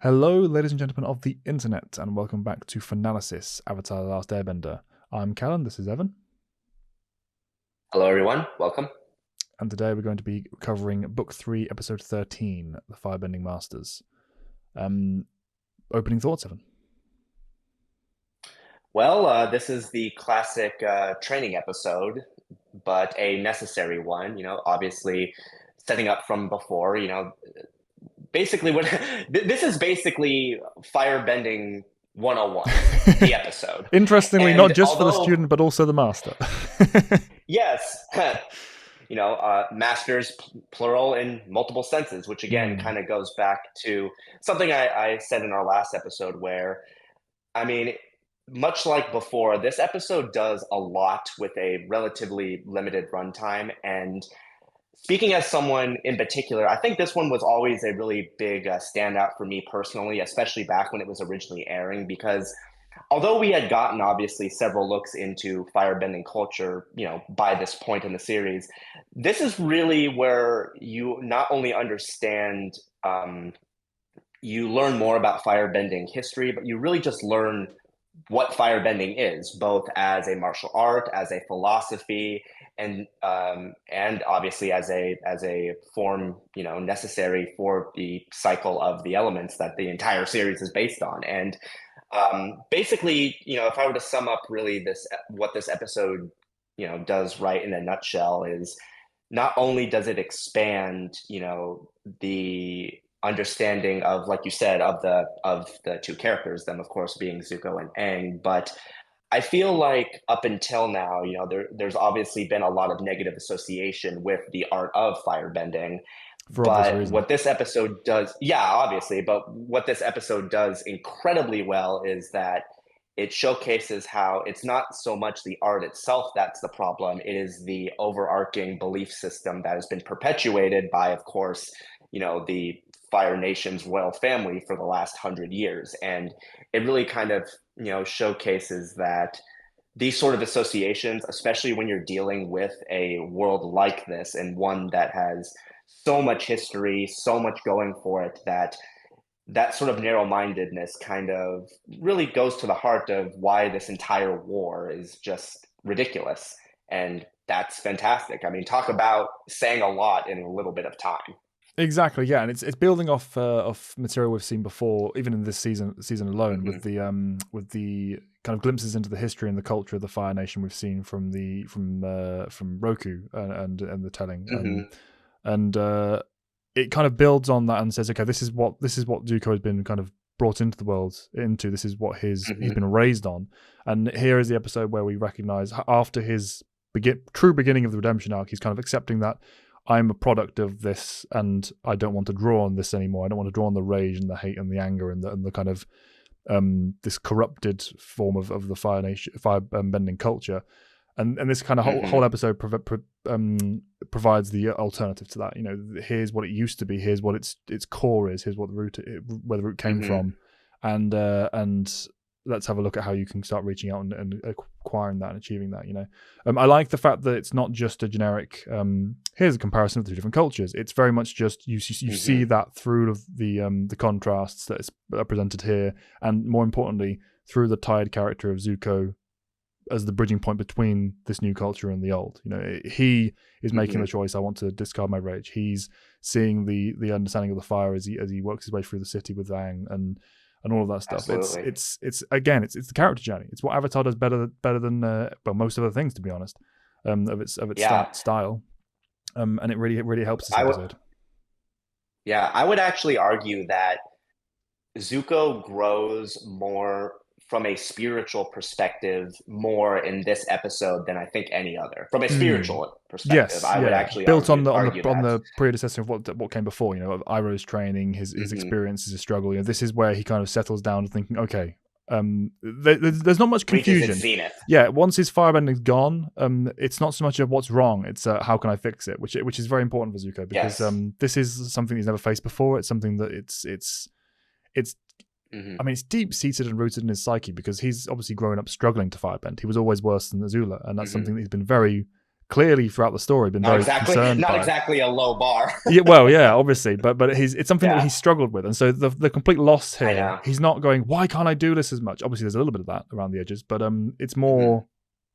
Hello, ladies and gentlemen of the internet, and welcome back to Fanalysis, Avatar: The Last Airbender. I'm Callan, this is Evan, Hello, everyone. Welcome. and today we're going to be covering Book 3, Episode 13, The Firebending Masters. Opening thoughts, Evan? Well, this is the classic training episode, but a necessary one. Obviously setting up from before. Basically, what this is basically Firebending 101, the episode. Interestingly, not And just for the although, student, but also the master. yes, masters plural in multiple senses, which again Hmm. kind of goes back to something I said in our last episode where I mean, much like before, this episode does a lot with a relatively limited runtime. And speaking as someone in particular, I think this one was always a really big standout for me personally, especially back when it was originally airing, because although we had gotten obviously several looks into firebending culture, by this point in the series, this is really where you not only understand you learn more about firebending history, but you really just learn what firebending is, both as a martial art, as a philosophy, and obviously as a form necessary for the cycle of the elements that the entire series is based on. And basically, if I were to sum up really this what this episode does right in a nutshell is not only does it expand the understanding of, like you said, of the two characters, them of course being Zuko and Aang, but I feel like up until now, there's obviously been a lot of negative association with the art of firebending. For obvious But reasons. what this episode does, yeah, obviously, but what this episode does incredibly well is that it showcases how it's not so much the art itself that's the problem, it is the overarching belief system that has been perpetuated by, of course, the Fire Nation's royal family for the last 100 years. And it really kind of showcases that these sort of associations, especially when you're dealing with a world like this and one that has so much history, so much going for it, that sort of narrow-mindedness kind of really goes to the heart of why this entire war is just ridiculous. And that's fantastic. I mean, talk about saying a lot in a little bit of time. Exactly, yeah, and it's building off material we've seen before, even in this season alone, Hmm. with the kind of glimpses into the history and the culture of the Fire Nation we've seen from Roku and the telling, Hmm. and it kind of builds on that and says, okay, this is what Zuko has been kind of brought into the world into. This is what he's Hmm. been raised on, and here is the episode where we recognize after his true beginning of the redemption arc, he's kind of accepting that I'm a product of this, and I don't want to draw on this anymore. I don't want to draw on the rage and the hate and the anger and the kind of this corrupted form of the Fire Nation, fire bending culture, and this kind of whole Hmm. episode provides the alternative to that. Here's what it used to be. Here's what its core is. Here's what where the root came Hmm. from, and let's have a look at how you can start reaching out and acquiring that and achieving that. I like the fact that it's not just a generic. Here's a comparison of the two different cultures. It's very much just you see Hmm. that through the contrasts that is presented here, and more importantly, through the tired character of Zuko as the bridging point between this new culture and the old. He is making the Hmm. choice. I want to discard my rage. He's seeing the understanding of the fire as he works his way through the city with Aang and all of that stuff. It's Absolutely. it's it's again it's the character journey. It's what Avatar does better than most other things, to be honest. Of its Yeah. style, and it really helps this I would. episode. Yeah, I would actually argue that Zuko grows more from a spiritual perspective more in this episode than I think any other. From a Mm. spiritual perspective, Yes, I would yeah. actually Built on argue the on the argue on that. the predecessor of what came before. Of Iroh's training, his Hmm. experiences, his struggle. This is where he kind of settles down to thinking, okay, there's not much Reaches its confusion. zenith. Yeah, once his firebending's gone, it's not so much of what's wrong. It's how can I fix it, which is very important for Zuko because Yes. this is something he's never faced before. It's something that it's Hmm. I mean, it's deep seated and rooted in his psyche because he's obviously grown up struggling to firebend. He was always worse than Azula, and that's Hmm. something that he's been very clearly throughout the story been very concerned not by. exactly a low bar. Yeah, well, yeah, obviously, but it's something that Yeah. he struggled with, and so the complete loss I here. know. He's not going, why can't I do this as much? Obviously, there's a little bit of that around the edges, but it's more,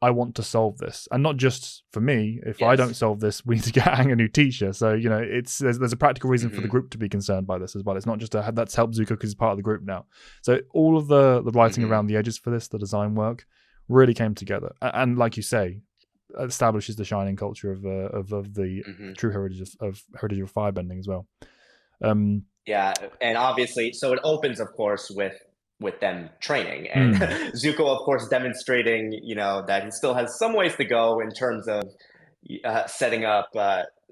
I want to solve this, and not just for me. If I don't solve this, we need to get Aang a new teacher. So there's a practical reason for the group to be concerned by this as well. It's not just that's helped Zuko because he's part of the group now. So all of the writing around the edges for this, the design work, really came together, and like you say, establishes the shining culture of the true heritage of firebending as well. Yeah, and obviously, so it opens, of course, with them training, and Zuko, of course, demonstrating, that he still has some ways to go in terms of setting up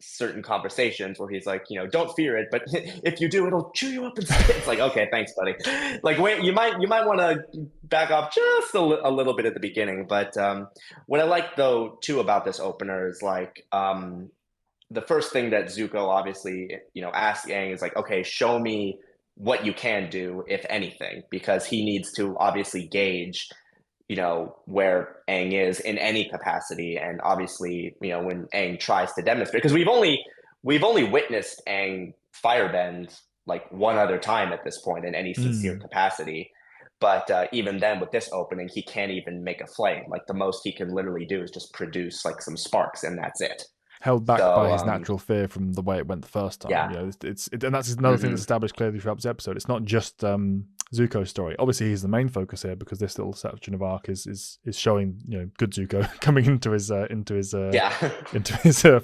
certain conversations where he's like, don't fear it, but if you do, it'll chew you up instead. It's like, okay, thanks, buddy. Like, wait, you might want to back off just a little bit at the beginning. But what I like though too about this opener is like the first thing that Zuko obviously asks Aang is like, okay, show me what you can do, if anything, because he needs to obviously gauge where Aang is in any capacity. And obviously, when Aang tries to demonstrate, because we've only witnessed Aang firebend like one other time at this point in any sincere capacity. But even then, with this opening, he can't even make a flame. Like, the most he can literally do is just produce like some sparks, and that's it. Held back by his natural fear from the way it went the first time. Yeah. And that's another thing that's established clearly throughout this episode. It's not just Zuko's story. Obviously, he's the main focus here because this little section of arc is showing good Zuko coming into his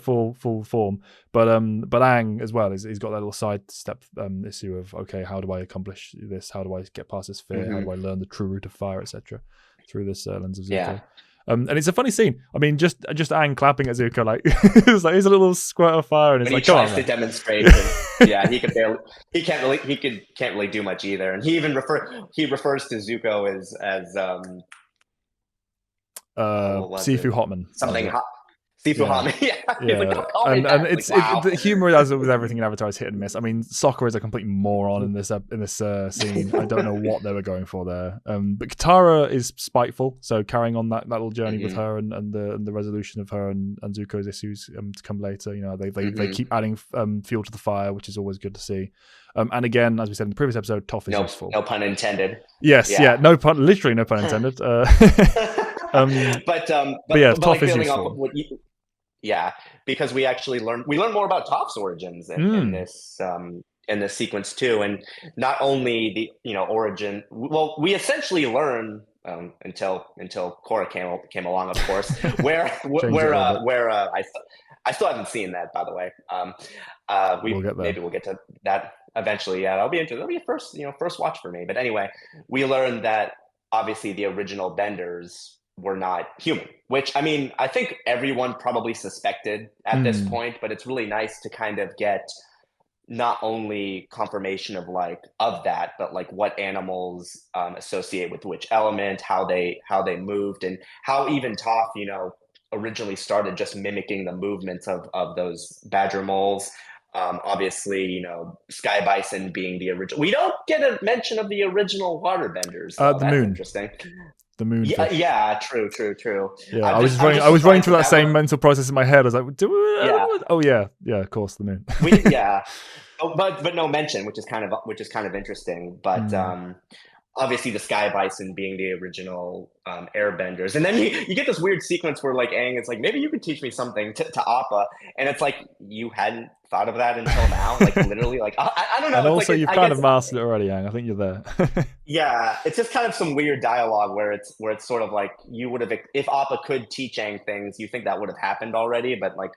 full form. But Aang as well he's got that little sidestep issue of, okay, how do I accomplish this? How do I get past this fear? How do I learn the true root of fire, etc. through this lens of Zuko. Yeah. And it's a funny scene. I mean, just Aang clapping at Zuko, like it's like here's a little squirt of fire, and it's like, he tries to demonstrate. Yeah, he can't really do much either. And he even refers to Zuko as Sifu Hotman, something hot. Sifu Hotman. Yeah. Like, it's the humor, as with everything in Avatar, is hit and miss. I mean, Sokka is a complete moron in this scene. I don't know what they were going for there. But Katara is spiteful, so carrying on that little journey with her and the resolution of her and Zuko's issues to come later. They keep adding fuel to the fire, which is always good to see. And again, as we said in the previous episode, Toph is useful. No pun intended. Yes, literally no pun intended. But Toph is useful. Because we actually learn more about Toph's origins in this sequence too, and not only the origin. Well, we essentially learn until Korra came along, of course. where I still haven't seen that, by the way. Maybe we'll get to that eventually. Yeah, that'll be a first watch for me. But anyway, we learned that obviously the original Benders were not human, which, I mean, I think everyone probably suspected at this point, but it's really nice to kind of get not only confirmation of that, but like what animals associate with which element, how they moved, and how even Toph, originally started just mimicking the movements of those badger moles. Obviously, Sky Bison being the original. We don't get a mention of the original waterbenders. The moon. Interesting. The moon. Yeah, true. Yeah, I was running through that same mental process in my head. I was like, oh yeah, of course, the moon. But no mention, which is kind of interesting. But obviously, the Sky Bison being the original Airbenders, and then you get this weird sequence where like Aang, it's like, maybe you could teach me something to Appa, and it's like, you hadn't thought of that until now, like literally, like I don't know. And also, you've kind of mastered it already, Aang. I think you're there. Yeah, it's just kind of some weird dialogue where it's sort of like, you would have, if Appa could teach Aang things, you think that would have happened already, but like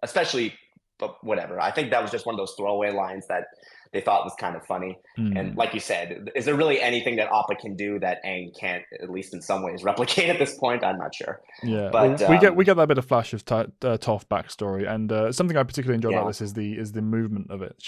especially, but whatever. I think that was just one of those throwaway lines that they thought was kind of funny. And like you said, is there really anything that Appa can do that Aang can't, at least in some ways, replicate at this point? I'm not sure. Yeah, but we get that bit of flash of Toph backstory, and something I particularly enjoy about this is the movement of it.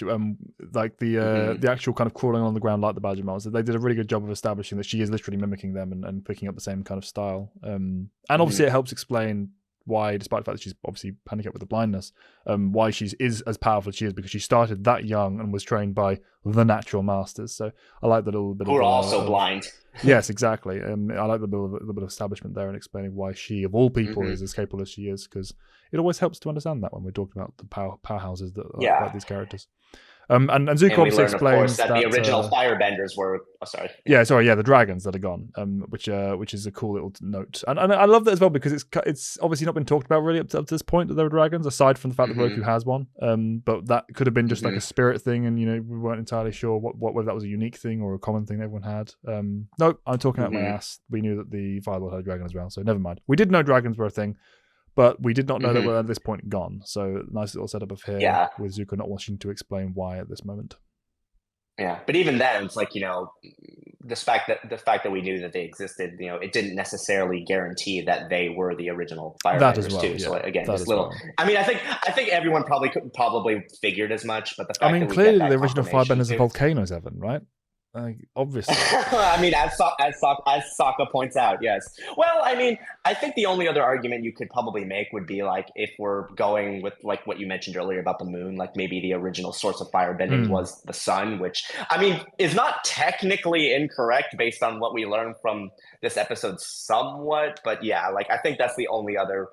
Like the actual kind of crawling on the ground like the badger moles. They did a really good job of establishing that she is literally mimicking them and picking up the same kind of style. And obviously it helps explain why, despite the fact that she's obviously handicapped with the blindness, why she is as powerful as she is, because she started that young and was trained by the natural masters. So I like that little bit Who of are also blind. Yes, exactly. I like the little bit of establishment there and explaining why she, of all people, is as capable as she is, because it always helps to understand that when we're talking about the powerhouses that like these characters. And Zuko we obviously learn, explains of course, that the original Firebenders were. Oh, sorry. The dragons that are gone, which is a cool little note, and I love that as well, because it's obviously not been talked about really up to this point that there were dragons, aside from the fact that Roku has one. But that could have been just like a spirit thing, and we weren't entirely sure whether that was a unique thing or a common thing that everyone had. Nope, I'm talking out my ass. We knew that the Firelord had a dragon as well, so never mind. We did know dragons were a thing, but we did not know that we're at this point gone. So nice little setup of here with Zuko not wanting to explain why at this moment. Yeah, but even then, it's like, the fact that we knew that they existed, it didn't necessarily guarantee that they were the original Firebenders too. Yeah, so again, just little. Well. I mean, I think everyone probably figured as much, but the fact that clearly the original Firebenders are volcanoes, Evan, right? Obviously. I mean, as Sokka points out, yes. Well, I mean, I think the only other argument you could probably make would be like, if we're going with like what you mentioned earlier about the moon, like maybe the original source of firebending was the sun, which I mean is not technically incorrect based on what we learned from this episode somewhat, but yeah, like I think that's the only other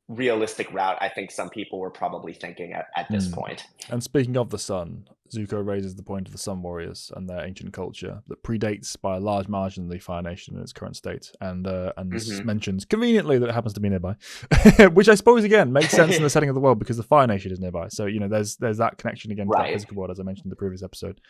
realistic route I think some people were probably thinking at this point. And speaking of the sun, Zuko raises the point of the Sun Warriors and their ancient culture that predates by a large margin the Fire Nation in its current state, and mentions conveniently that it happens to be nearby, which I suppose again makes sense in the setting of the world because the Fire Nation is nearby. So there's that connection again to that physical world, as I mentioned in the previous episode.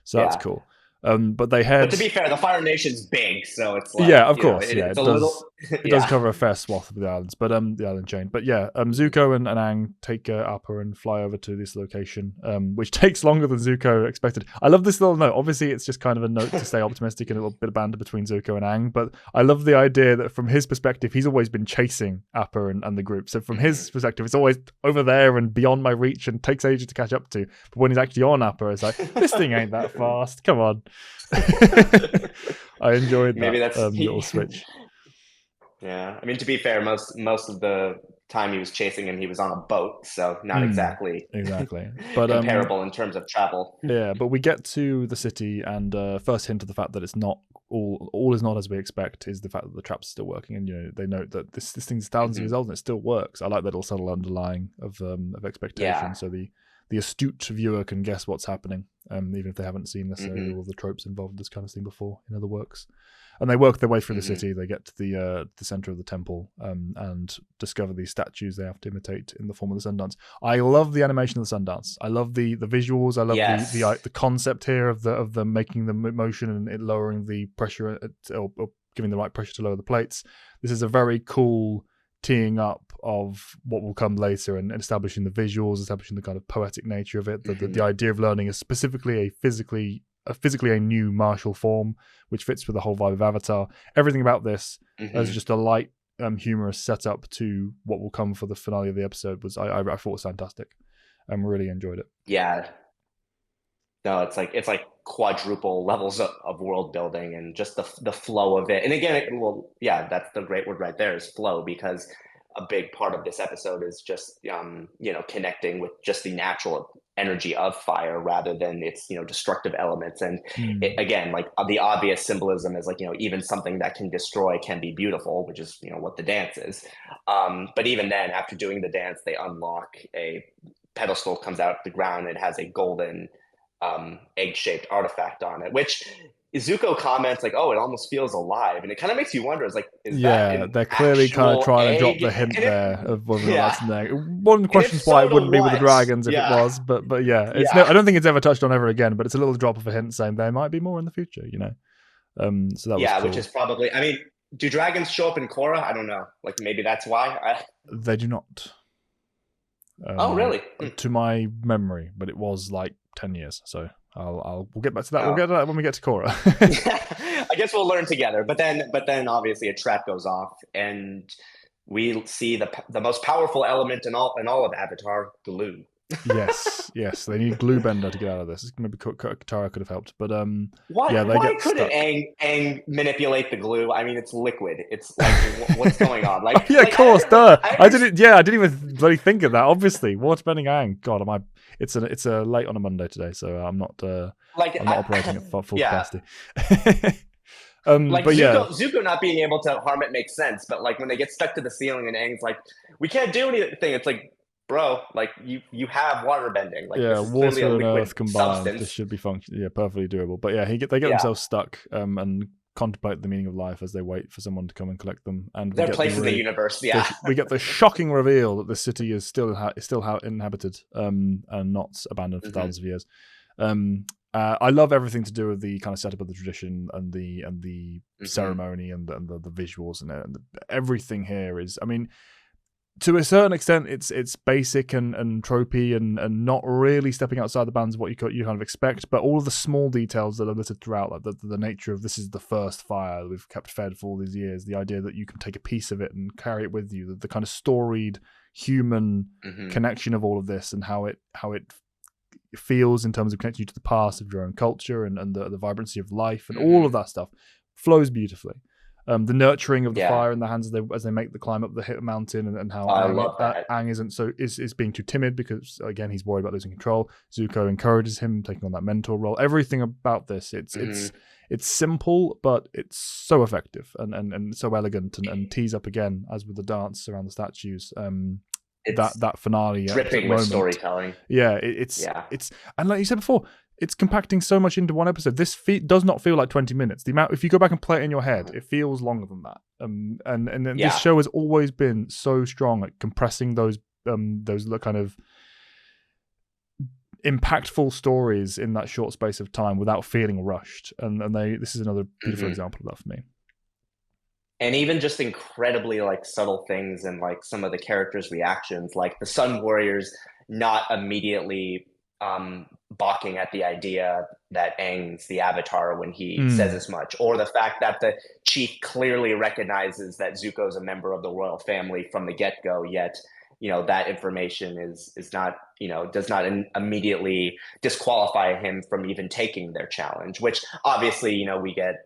So that's cool. But they had. But to be fair, the Fire Nation's big, so it's like, of course, it does cover a fair swath of the islands, but the island chain. But Zuko and Aang take Appa and fly over to this location, which takes longer than Zuko expected. I love this little note. Obviously, it's just kind of a note to stay optimistic and a little bit of banter between Zuko and Aang. But I love the idea that from his perspective, he's always been chasing Appa and the group. So from his perspective, it's always over there and beyond my reach and takes ages to catch up to. But when he's actually on Appa, it's like, this thing ain't that fast. Come on. I enjoyed that. Maybe that's little switch. Yeah, I mean, to be fair, most of the time he was chasing him, he was on a boat, so not exactly but comparable in terms of travel. Yeah, but we get to the city, and first hint of the fact that it's not all is not as we expect is the fact that the trap's still working, and they note that this thing's thousands of years old and it still works. I like that little subtle underlying of expectation, so the astute viewer can guess what's happening, even if they haven't seen necessarily all the tropes involved in this kind of thing before in other works. And they work their way through the city. They get to the center of the temple and discover these statues they have to imitate in the form of the sun dance. I love the animation of the sun dance. I love the visuals. I love the concept here of the making the motion and it lowering the pressure or giving the right pressure to lower the plates. This is a very cool teeing up of what will come later and establishing the visuals, establishing the kind of poetic nature of it. The idea of learning is specifically physically a new martial form, which fits with the whole vibe of Avatar. Everything about this as just a light, humorous setup to what will come for the finale of the episode I thought was fantastic. I really enjoyed it. Yeah. No, it's like quadruple levels of world building and just the flow of it. And again, that's the great word right there is flow, because a big part of this episode is just connecting with just the natural energy of fire rather than its destructive elements. And it, again, like the obvious symbolism is like even something that can destroy can be beautiful, which is what the dance is. But even then, after doing the dance, they unlock a pedestal comes out the ground. It has a golden egg-shaped artifact on it, which Zuko comments like, "Oh, it almost feels alive," and it kind of makes you wonder. It's like, they're clearly kind of trying to drop the hint there of whether that's an egg. One questions why it wouldn't be with the dragons if it was, but it's I don't think it's ever touched on ever again. But it's a little drop of a hint saying there might be more in the future. So that was cool. Which is probably. I mean, do dragons show up in Korra? I don't know. Like maybe that's why. They do not. Oh, really? To my memory, but it was like 10 years. So we'll get back to that. We'll get to that when we get to Korra. I guess we'll learn together. But then obviously a trap goes off, and we see the most powerful element in all of Avatar, glue. Yes, yes. They need Gluebender to get out of this. Maybe Katara could have helped, but Why yeah, they why get couldn't stuck. Aang manipulate the glue? I mean, it's liquid. It's like what's going on? Oh yeah, of course, Look, duh. I I understand. didn't. Yeah, I didn't even bloody think of that. Obviously, waterbending Aang. God, am I? It's a late on a Monday today, so I'm not. Like I'm not operating at full yeah, capacity. like But yeah, Zuko not being able to harm it makes sense, but like when they get stuck to the ceiling and Aang's like, we can't do anything. It's like, bro, like you have water bending. Like yeah, this is clearly a water and liquid earth combined. This substance. should be yeah, perfectly doable. But yeah, they get Yeah, themselves stuck and contemplate the meaning of life as they wait for someone to come and collect them. And we their get the place in the really universe. Yeah. we get the shocking reveal that the city is still inhabited and not abandoned for Hmm. thousands of years. I love everything to do with the kind of setup of the tradition and the Hmm. ceremony and the visuals and everything here is. I mean, to a certain extent, it's basic and tropey and not really stepping outside the bounds of what you kind of expect. But all of the small details that are littered throughout, like the nature of this is the first fire that we've kept fed for all these years, the idea that you can take a piece of it and carry it with you, the kind of storied human Hmm. connection of all of this and how it feels in terms of connecting you to the past of your own culture and the vibrancy of life and all Hmm. of that stuff flows beautifully. The nurturing of the Yeah, fire in the hands as they make the climb up the mountain and how I love that. Aang isn't is being too timid because again he's worried about losing control. Zuko encourages him taking on that mentor role. Everything about this Hmm. it's simple but it's so effective and so elegant and tees up again as with the dance around the statues. It's That finale dripping with moment, storytelling. yeah, Yeah. it's and like you said before, it's compacting so much into one episode. This does not feel like 20 minutes. The amount, if you go back and play it in your head, Mhm. it feels longer than that. And then this Yeah. show has always been so strong at compressing those kind of impactful stories in that short space of time without feeling rushed. And this is another beautiful Hmm. example of that for me. And even just incredibly like subtle things and like some of the characters' reactions, like the Sun Warriors not immediately balking at the idea that Aang's the Avatar when he says Mm. as much, or the fact that the chief clearly recognizes that Zuko's a member of the royal family from the get-go, yet that information is not does not immediately disqualify him from even taking their challenge, which obviously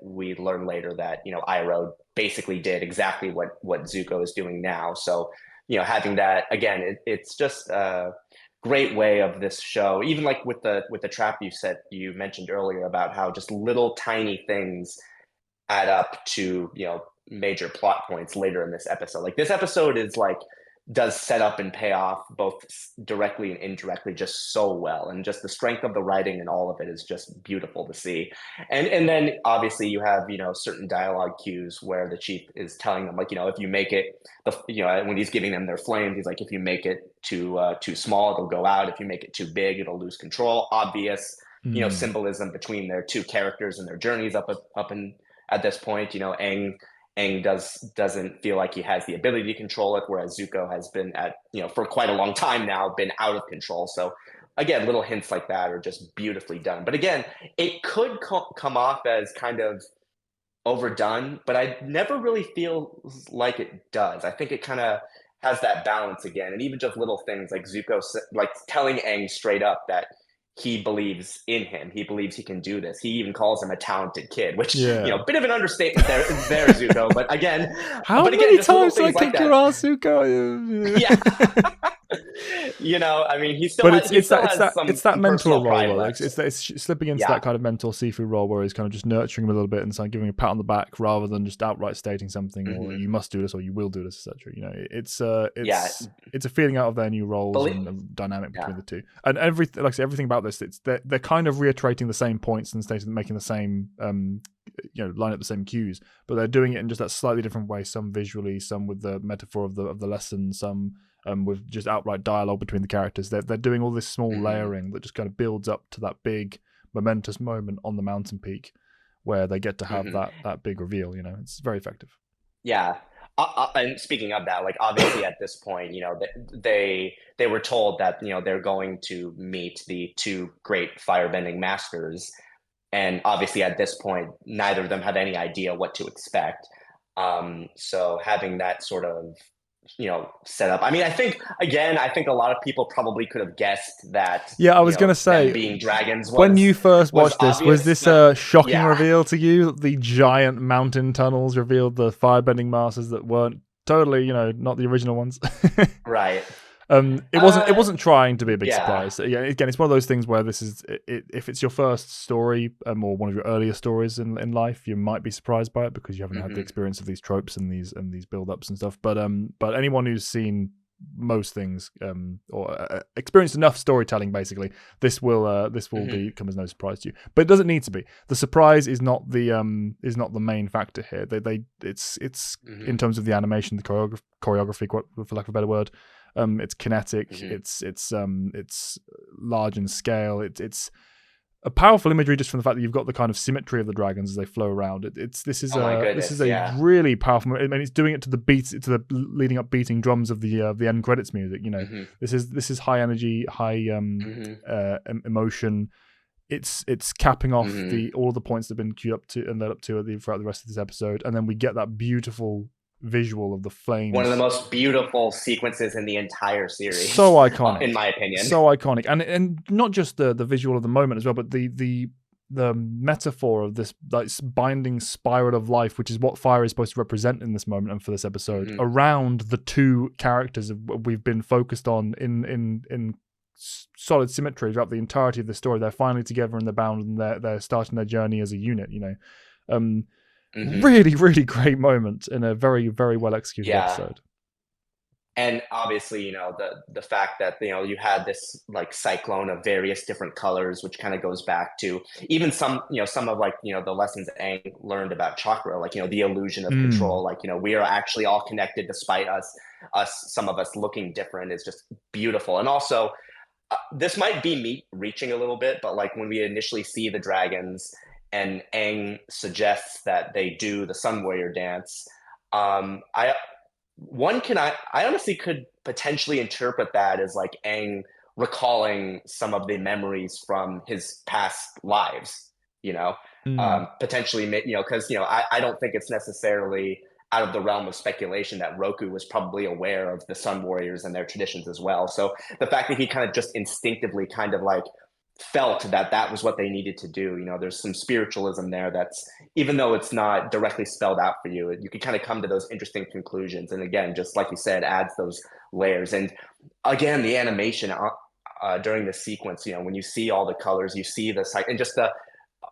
we learn later that Iroh basically did exactly what Zuko is doing now. So having that again, it's just a great way of this show, even like with the trap you mentioned earlier about how just little tiny things add up to major plot points later in this episode. Like this episode is like does set up and pay off both directly and indirectly just so well, and just the strength of the writing and all of it is just beautiful to see. And then obviously you have certain dialogue cues where the chief is telling them like if you make it when he's giving them their flames, he's like if you make it too small it'll go out, if you make it too big it'll lose control. Obvious Mm. symbolism between their two characters and their journeys up and at this point. Aang doesn't feel like he has the ability to control it, whereas Zuko has been for quite a long time now been out of control. So again, little hints like that are just beautifully done. But again, it could come off as kind of overdone, but I never really feel like it does. I think it kind of has that balance again, and even just little things like Zuko like telling Aang straight up that he believes in him. He believes he can do this. He even calls him a talented kid, which Yeah. bit of an understatement there, Zuko. How But again, many just little times did I things like kick your that. ass, Zuko? Yeah, I mean, But he still has it's some that some mentor personal role pride where left. it's slipping into Yeah. that kind of mentor Sifu role where he's kind of just nurturing him a little bit and giving a pat on the back rather than just outright stating something or Hmm. you must do this or you will do this, etc. Yeah. It's a feeling out of their new roles Believe. and dynamic Yeah. between the two. And everything, like I say, everything about this, they're kind of reiterating the same points and stating making the same line up the same cues, but they're doing it in just that slightly different way. Some visually, some with the metaphor of the lesson, some with just outright dialogue between the characters. They're doing all this small Hmm. layering that just kind of builds up to that big momentous moment on the mountain peak where they get to have Hmm. that big reveal. It's very effective. Yeah. And speaking of that, like obviously at this point, they were told that they're going to meet the two great firebending masters, and obviously at this point, neither of them have any idea what to expect. So having that sort of set up. I mean, I think a lot of people probably could have guessed that, Yeah, I was gonna them say, being dragons when you first was watched this, was obvious, this but a shocking yeah, reveal to you? The giant mountain tunnels revealed the firebending masters that weren't totally, not the original ones. right. It wasn't. It Uh, wasn't trying to be a big yeah. surprise. Yeah, again, it's one of those things where this is. If it's your first story, or one of your earlier stories in life, you might be surprised by it because you haven't had the Hmm. experience of these tropes and these build ups and stuff. But anyone who's seen most things, or experienced enough storytelling, basically, this will Hmm. come as no surprise to you. But it doesn't need to be. The surprise is not the main factor here. It's Hmm. in terms of the animation, the choreography, for lack of a better word. It's kinetic. Hmm. It's large in scale. It's a powerful imagery just from the fact that you've got the kind of symmetry of the dragons as they flow around. This is Oh my this is goodness, a yeah. really powerful. I mean, it's doing it to the beats, to the leading up beating drums of the end credits music. Hmm. This is high energy, high Hmm. emotion. It's capping off Hmm. the all the points that have been queued up to and led up to throughout the rest of this episode, and then we get that beautiful visual of the One of the flames. most beautiful sequences in the entire So series, in iconic, my opinion. so iconic, and not just the visual of the moment as well, but the metaphor of this like binding spiral of life, which is what fire is supposed to represent in this moment and for this episode, Hmm. around the two characters we've been focused on in solid symmetry throughout the entirety of the story. They're finally together and they're bound, and they're starting their journey as a unit. Um, Hmm. really, really great moment in a very, very well executed Yeah. episode. And obviously, the fact that you had this like cyclone of various different colors, which kind of goes back to even some of like the lessons Aang learned about chakra, like the illusion of Mm. control, like we are actually all connected despite some of us looking different, is just beautiful. And also, this might be me reaching a little bit, but like when we initially see the dragons and Aang suggests that they do the Sun Warrior dance, I one can I honestly could potentially interpret that as like Aang recalling some of the memories from his past lives, Mm. potentially, because I don't think it's necessarily out of the realm of speculation that Roku was probably aware of the Sun Warriors and their traditions as well. So the fact that he kind of just instinctively kind of like felt that that was what they needed to do, there's some spiritualism there that's, even though it's not directly spelled out for you, you can kind of come to those interesting conclusions. And again, just like you said, adds those layers. And again, the animation during the sequence, when you see all the colors, you see the sight, and just the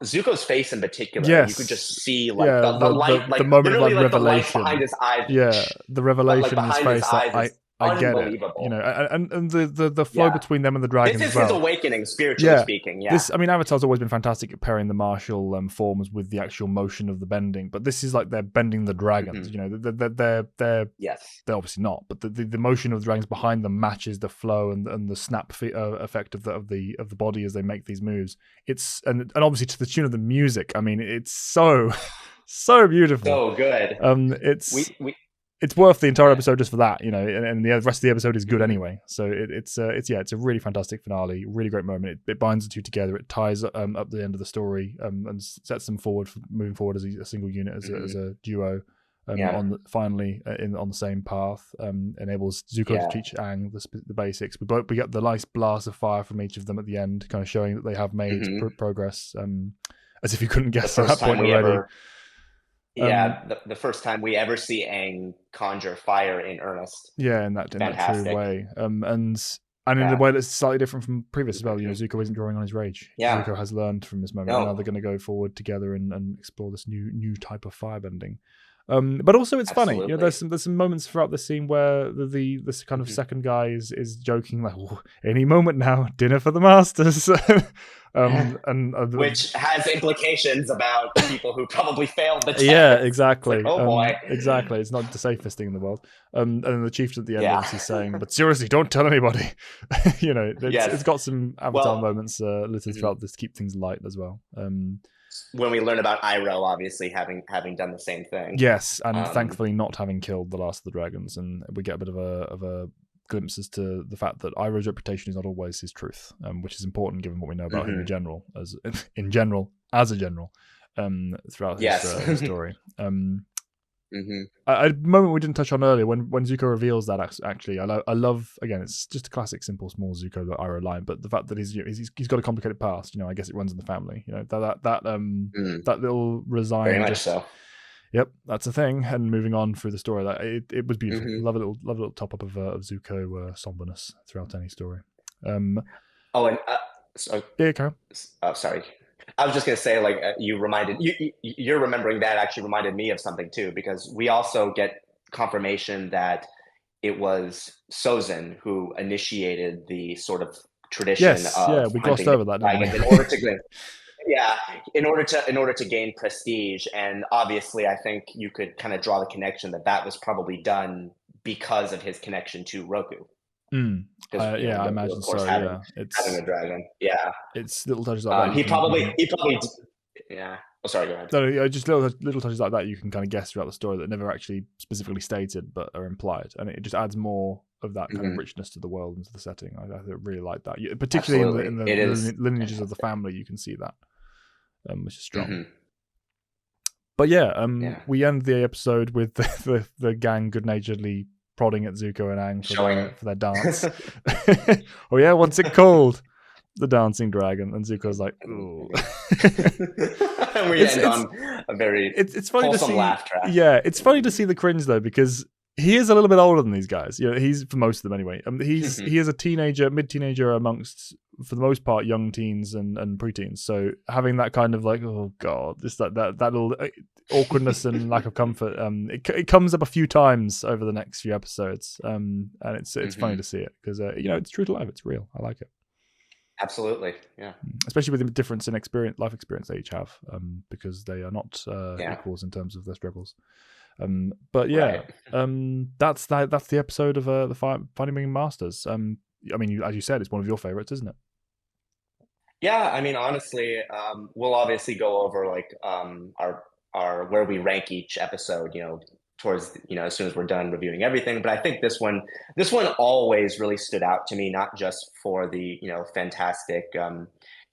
Zuko's face in particular, you could Yes. just see like Yeah, the light, the like moment of like literally like the light behind revelation. his eyes, Yeah, the but like revelation in his behind his face that eyes I is I get it. unbelievable. And the flow Yeah, between them and the this dragons as is his well. awakening, spiritually Yeah. speaking. Yeah. I mean, Avatar's always been fantastic at pairing the martial forms with the actual motion of the bending, but this is like they're bending the dragons. Hmm. Yes. They're obviously not, but the motion of the dragons behind them matches the flow and the snap effect of the body as they make these moves. And obviously to the tune of the music. I mean, it's so so beautiful. So good. It's We it's worth the entire yeah. episode just for that, and the rest of the episode is good Hmm. anyway. So it's a really fantastic finale, really great moment. It binds the two together. It ties up the end of the story and sets them forward for moving forward as a single unit, as Hmm. a duo. Yeah. Finally on the same path, enables Zuko to Yeah. teach Aang the basics. We get the nice blast of fire from each of them at the end, kind of showing that they have made Hmm. progress. As if you couldn't The guess at first that time point we already. ever, Um, yeah, the first time we ever see Aang conjure fire in earnest. Yeah, in that true Fantastic. way, and in a Yeah. way that's slightly different from previous as well. Zuko isn't drawing on his rage. Yeah. Zuko has learned from this moment, and now No, they're going to go forward together and explore this new type of firebending. But also it's funny, absolutely. there's some moments throughout the scene where this kind of Hmm. second guy is joking like, "Oh, any moment now, dinner for the masters," and Which has implications about people who probably failed the yeah, test. It's like, exactly. oh boy. Exactly. It's not the safest thing in the world. And the chief at the end, Yeah. obviously saying, "But seriously, don't tell anybody." It's Yes. got some Avatar Well, moments littered mhm. throughout this to keep things light as well. When we learn about Iroh, obviously having done the same thing. Yes, and Um, thankfully not having killed the last of the dragons, and we get a bit of a glimpse as to the fact that Iroh's reputation is not always his truth, which is important given what we know about him in mhm. general, as a general, throughout Yes. his story. Mm-hmm. A moment we didn't touch on earlier when Zuko reveals that actually, I love, again, it's just a classic simple small Zuko that Iroh line, but the fact that he's got a complicated past, I guess it runs in the family, that little Very resign, much just so. yep, that's a thing. And moving on through the story, that it was beautiful. Mm-hmm. Love a little top up of Zuko somberness throughout any story. Oh, and so, Yeah, Karen. sorry. I was just gonna say, like, you're remembering that actually reminded me of something too, because we also get confirmation that it was Sozin who initiated the sort of tradition Yes, yeah, of we glossed hunting the over that, didn't dragons we? in order to get, yeah, in order to gain prestige. And obviously, I think you could kind of draw the connection that that was probably done because of his connection to Roku, because Yeah, I Roku, imagine of course, so. Yeah, having a dragon. Yeah, it's little touches like that he probably can. yeah. Oh, sorry. Go ahead. No, just little touches like that you can kind of guess throughout the story that never actually specifically stated but are implied, and it just adds more of that kind of richness to the world and to the setting. I really like that, particularly Absolutely. in the It is lineages of the fantastic. family. You can see that, which is strong. Mm-hmm. But yeah, Yeah. we end the episode with the gang good naturedly prodding at Zuko and Aang for their dance. Oh yeah, what's it called? The dancing dragon. And Zuko's like, ooh. And we end on a very it's funny to see. laugh track. Yeah, it's funny to see the cringe though, because he is a little bit older than these guys. He's, for most of them anyway. He is a teenager, mid-teenager amongst, for the most part, young teens and preteens. So having that kind of like, oh god, just that little awkwardness and lack of comfort, it comes up a few times over the next few episodes, and it's funny to see it because it's true to life. It's real. I like it. Absolutely, yeah. Especially with the difference in life experience they each have, because they are not equals in terms of their struggles. But yeah, right. That's the episode of the Firebending Masters. I mean, as you said, it's one of your favorites, isn't it? Yeah, I mean, honestly, we'll obviously go over like our where we rank each episode, towards as soon as we're done reviewing everything. But I think this one always really stood out to me, not just for the fantastic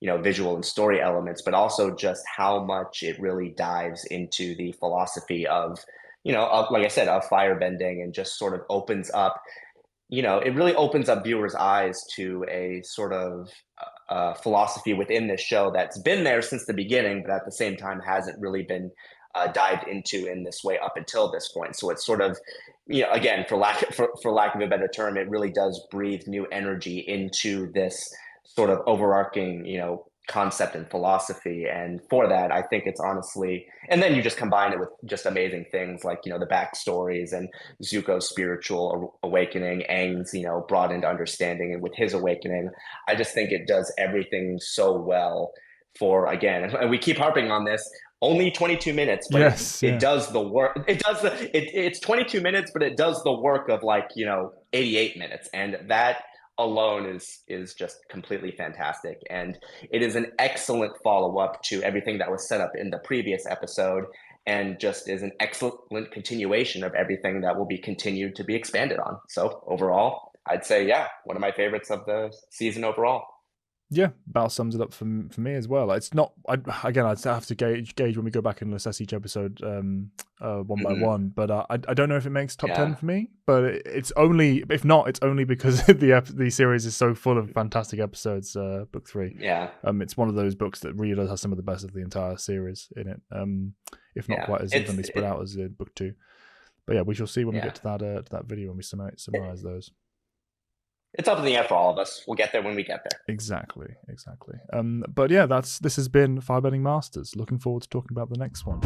visual and story elements, but also just how much it really dives into the philosophy of like I said, of firebending, and just sort of opens up. It really opens up viewers' eyes to a sort of philosophy within this show that's been there since the beginning, but at the same time hasn't really been dived into in this way up until this point. So it's sort of, again, for lack of a better term, it really does breathe new energy into this sort of overarching, concept and philosophy. And for that, I think it's honestly, and then you just combine it with just amazing things like, the backstories and Zuko's spiritual awakening, Aang's, broadened understanding, and with his awakening, I just think it does everything so well for, again, and we keep harping on this, only 22 minutes, but it does the work. It's 22 minutes, but it does the work of 88 minutes. And that alone is just completely fantastic. And it is an excellent follow-up to everything that was set up in the previous episode, and just is an excellent continuation of everything that will be continued to be expanded on. So overall, I'd say, yeah, one of my favorites of the season overall. Yeah, about sums it up for me as well. It's not. I'd have to gauge when we go back and assess each episode one by one. But I don't know if it makes top 10 for me. But it's only, if not, it's only because the series is so full of fantastic episodes. Book 3. Yeah. It's one of those books that really does have some of the best of the entire series in it. If not quite as evenly spread out as book 2. But yeah, we shall see when we get to that video when we summarize those. It's up in the air for all of us. We'll get there when we get there. Exactly. But yeah, this has been Firebending Masters. Looking forward to talking about the next one.